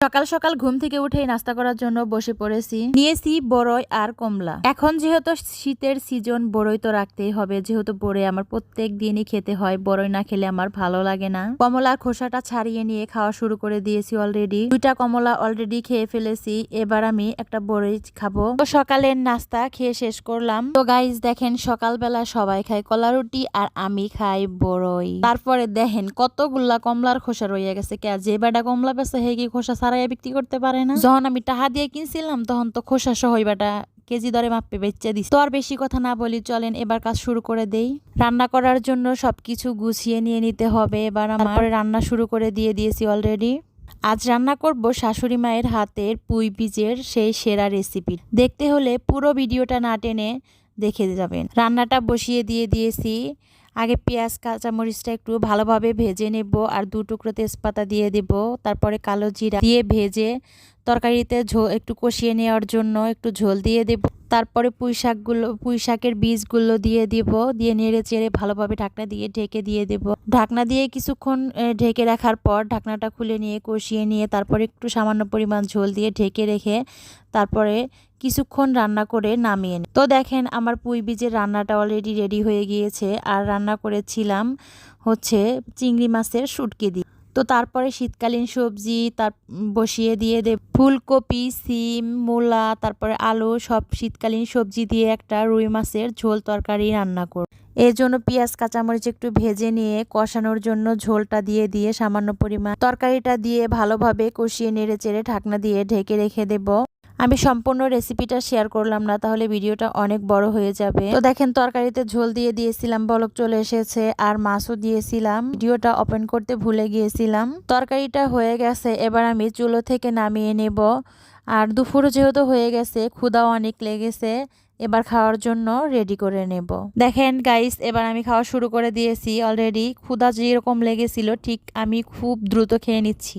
সকাল সকাল ঘুম থেকে উঠে নাস্তা করার জন্য বসে পড়েছি। নিয়েছি বড়ই আর কমলা। এখন যেহেতু শীতের সিজন, বড়ই তো রাখতেই হবে, যেহেতু বড়ই আমার প্রত্যেক দিনই খেতে হয়। বড়ই না খেলে আমার ভালো লাগে না। কমলার খোসাটা ছাড়িয়ে নিয়ে খাওয়া শুরু করে দিয়েছি অলরেডি। 2টা কমলা অলরেডি খেয়ে ফেলেছি। এবার আমি একটা বড়ই খাবো। তো সকালের নাস্তা খেয়ে শেষ করলাম। তো গাইস দেখেন, সকালবেলা সবাই খায় কলা রুটি আর আমি খাই বড়ই। তারপরে দেখেন কতগুলা কমলার খোসা রয়ে গেছে। যে বেটা কমলা বেচে হে কি খোসা ছাড়াইয়া বিক্রি করতে পারে না? যখন আমি টাকা দিয়ে কিনছিলাম তখন তো খোসা সহই বেটা কেজি দরে মাপে বেচে দিস। তো আর বেশি কথা না বলি, চলেন এবার কাজ শুরু করে দেই। রান্না করার জন্য সবকিছু গুছিয়ে নিয়ে নিতে হবে। এবার আমার রান্না শুরু করে দিয়েছি অলরেডি। আজ রান্না করব শাশুড়ি মায়ের হাতের পুঁই বীজের সেই সেরা রেসিপি। দেখতে হলে পুরো ভিডিওটা না টেনে দেখে যাবেন। রান্নাটা বসিয়ে দিয়েছি। আগে পেঁয়াজ কাঁচামরিচটা একটু ভালোভাবে ভেজে নেব আর 2 টুকরো তেজপাতা দিয়ে দেব। তারপরে কালো জিরা দিয়ে ভেজে তরকারিতে একটু কষিয়ে নেওয়ার জন্য একটু ঝোল দিয়ে দেব। তারপরে পুঁই শাকের বীজগুলো দিয়ে দিব। দিয়ে নেড়ে চেড়ে ভালোভাবে ঢাকনা দিয়ে ঢেকে দিয়ে দেব। ঢাকনা দিয়ে কিছুক্ষণ ঢেকে রাখার পর ঢাকনাটা খুলে নিয়ে কষিয়ে নিয়ে তারপরে একটু সামান্য পরিমাণ ঝোল দিয়ে ঢেকে রেখে তারপরে কিছুক্ষণ রান্না করে নামিয়ে নিই। তো দেখেন আমার পুঁই বীজের রান্নাটা অলরেডি রেডি হয়ে গিয়েছে। আর রান্না করেছিলাম হচ্ছে চিংড়ি মাছের শুটকি দিয়ে। তো তারপরে শীতকালীন সবজি বসিয়ে দিয়ে দেব। ফুলকপি, সিম, মূলা, তারপরে আলু সব শীতকালীন সবজি দিয়ে একটা রুই মাছের ঝোল তরকারি রান্না করব। এর জন্য পেঁয়াজ কাঁচামরিচ একটু ভেজে নিয়ে কষানোর জন্য ঝোলটা দিয়ে সামান্য পরিমাণ তরকারিটা দিয়ে ভালোভাবে কষিয়ে নেড়ে চেড়ে ঢাকনা দিয়ে ঢেকে রেখে দেব। আমি সম্পূর্ণ রেসিপিটা শেয়ার করলাম না, তাহলে ভিডিওটা অনেক বড় হয়ে যাবে। তো দেখেন তরকারিতে ঝোল দিয়েছিলাম, বলক চলে এসেছে, আর মাছও দিয়েছিলাম। ভিডিওটা ওপেন করতে ভুলে গিয়েছিলাম। তরকারিটা হয়ে গেছে, এবার আমি চুলো থেকে নামিয়ে নেব। আর দুপুরও যেহেতু হয়ে গেছে, ক্ষুধাও অনেক লেগেছে, এবার খাওয়ার জন্য রেডি করে নেব। দেখেন গাইস, এবার আমি খাওয়া শুরু করে দিয়েছি অলরেডি। ক্ষুধা যেরকম লেগেছিল ঠিক আমি খুব দ্রুত খেয়ে নিচ্ছি।